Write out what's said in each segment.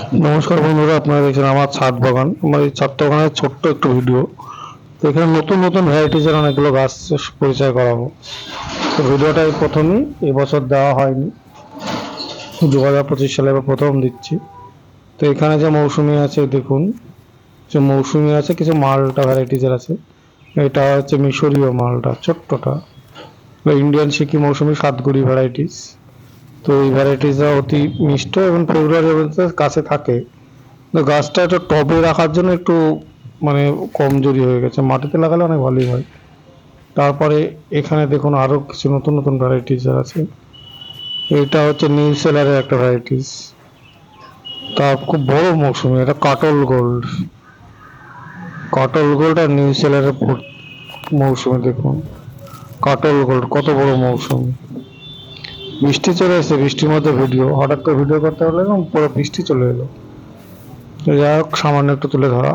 নমস্কার বন্ধুরা, আপনারা দেখছেন আমার ছাদ বাগান। আমার এই ছাদ বাগানের ছোট্ট একটু ভিডিও। তো এখানে নতুন নতুন ভ্যারাইটিজের অনেকগুলো গাছ পরিচয় করাবো। তো ভিডিওটা এই প্রথমই এবছর দেওয়া হয়নি, 2025 সালে এবার প্রথম দিচ্ছি। তো এখানে যে মৌসুমি আছে দেখুন, যে মৌসুমি আছে, কিছু মালটা ভ্যারাইটিজের আছে। এটা হচ্ছে মিশরীয় মালটা, ছোট্টটা। ইন্ডিয়ান সিকি মৌসুমি সাতগুড়ি ভ্যারাইটিস। তো এই ভ্যারাইটিসটা অতি মিষ্ট এবং ফেব্রুয়ারি কাছে থাকে। তো গাছটা একটু টবে রাখার জন্য একটু মানে কমজোরি হয়ে গেছে, মাটিতে লাগালে অনেক ভালোই হয়। তারপরে এখানে দেখুন আরো কিছু নতুন নতুন ভ্যারাইটিস আছে। এটা হচ্ছে নিউ সেলারের একটা ভ্যারাইটিস, তা খুব বড় মৌসুমি। এটা কাটল গোল্ড, কাটল গোল্ড আর নিউ সেলারের মৌসুমি দেখুন। কাটল গোল্ড কত বড় মৌসুমি। বৃষ্টি চলে এসেছে, বৃষ্টির মধ্যে ভিডিও, হঠাৎ করে ভিডিও করতে হলে না পুরো বৃষ্টি চলে এলো। তো যাই হোক, সামান্য একটু তুলে ধরা।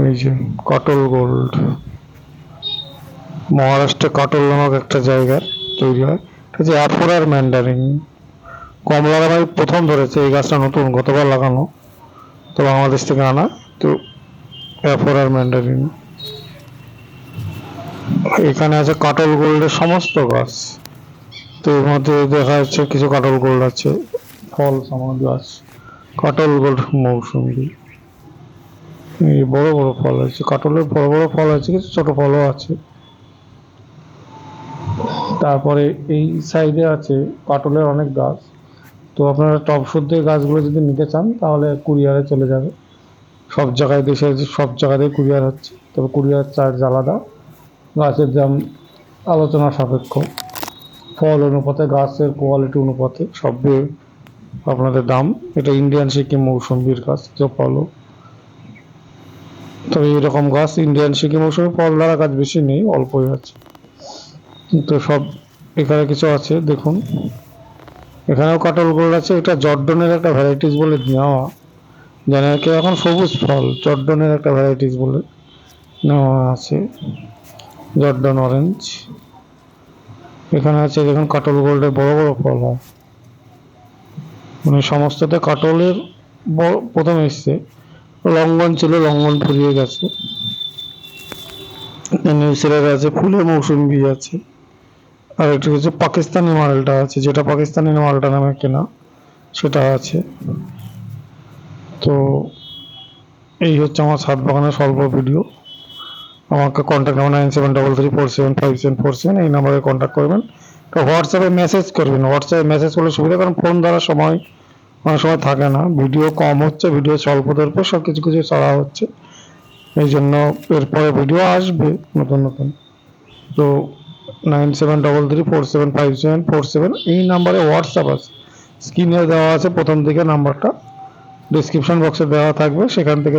এই যে কাটল গোল্ড, মহারাষ্ট্রে কাটল নামক একটা জায়গায় তৈরি হয়। এটা হচ্ছে অ্যাফোরার ম্যান্ডারিন। কমলারা ভাই প্রথম ধরেছে, এই গাছটা নতুন, গতবার লাগানো, তো বাংলাদেশ থেকে আনা। তো অ্যাফোরার ম্যান্ডারিন। এখানে আছে কাটল গোল্ডের সমস্ত গাছ। তো এর মধ্যে দেখা যাচ্ছে কিছু কাটল গোল্ড আছে, ফল সামগ্রী গাছ। কাটল গোল্ড মৌসুমি, এই বড় বড় ফল আছে, কাটলের বড় বড় ফল আছে, কিছু ছোট ফলও আছে। তারপরে এই সাইডে আছে কাটলের অনেক গাছ। তো আপনারা টব শুদ্ধের গাছগুলো যদি নিতে চান তাহলে কুরিয়ারে চলে যাবে। সব জায়গায়, দেশের সব জায়গাতেই কুরিয়ার হচ্ছে, তবে কুরিয়ার চার্জ আলাদা, গাছের দাম আলোচনা সাপেক্ষ। ফল অনুপাতে, গাছের কোয়ালিটি অনুপাতে সব আপনাদের দাম। এটা ইন্ডিয়ান সিকিম মৌসুম্বির গাছ, যে ফলও। তবে এরকম গাছ ইন্ডিয়ান সিকিম মৌসুমি ফল দ্বারা গাছ বেশি নেই, অল্পই আছে। কিন্তু সব এখানে কিছু আছে দেখুন। এখানেও কাটল গোল্ড আছে। এটা জর্ডনের একটা ভ্যারাইটিস বলে নেওয়া, জানি কি এখন সবুজ ফল, জর্ডনের একটা ভ্যারাইটিস বলে নেওয়া আছে, জর্ডন অরেঞ্জ। এখানে আছে দেখুন কাটল গোল্ডের বড় বড় ফল হয়, মানে সমস্ততে কাটলের প্রথম এসছে। লঙ্ঘন ছিল, লঙ্ঘন ফুরিয়ে গেছে। নিউজিল্যান্ড আছে, ফুলের মৌসুমি আছে। আর একটা হচ্ছে পাকিস্তানি মালটা আছে, যেটা পাকিস্তানি মালটা নামে কেনা, সেটা আছে। তো এই হচ্ছে আমার ছাদ বাগানের স্বল্প ভিডিও। আমাকে কন্ট্যাক্ট নাম্বার 9733475747, এই নাম্বারে কন্ট্যাক্ট করবেন। তো হোয়াটসঅ্যাপে মেসেজ করবেন, হোয়াটসঅ্যাপে মেসেজ করলে সুবিধা, কারণ ফোন ধরার সময় অনেক সময় থাকে না, ভিডিও কম হচ্ছে, ভিডিও স্বল্প দৈর্ঘ্য, সব কিছু কিছু চড়া হচ্ছে, এই জন্য এরপরে ভিডিও আসবে নতুন নতুন। তো 9733475747, এই নাম্বারে হোয়াটসঅ্যাপ আছে, স্ক্রিনে দেওয়া আছে প্রথম দিকে নাম্বারটা, ডিসক্রিপশন বক্সে দেওয়া থাকবে, সেখান থেকে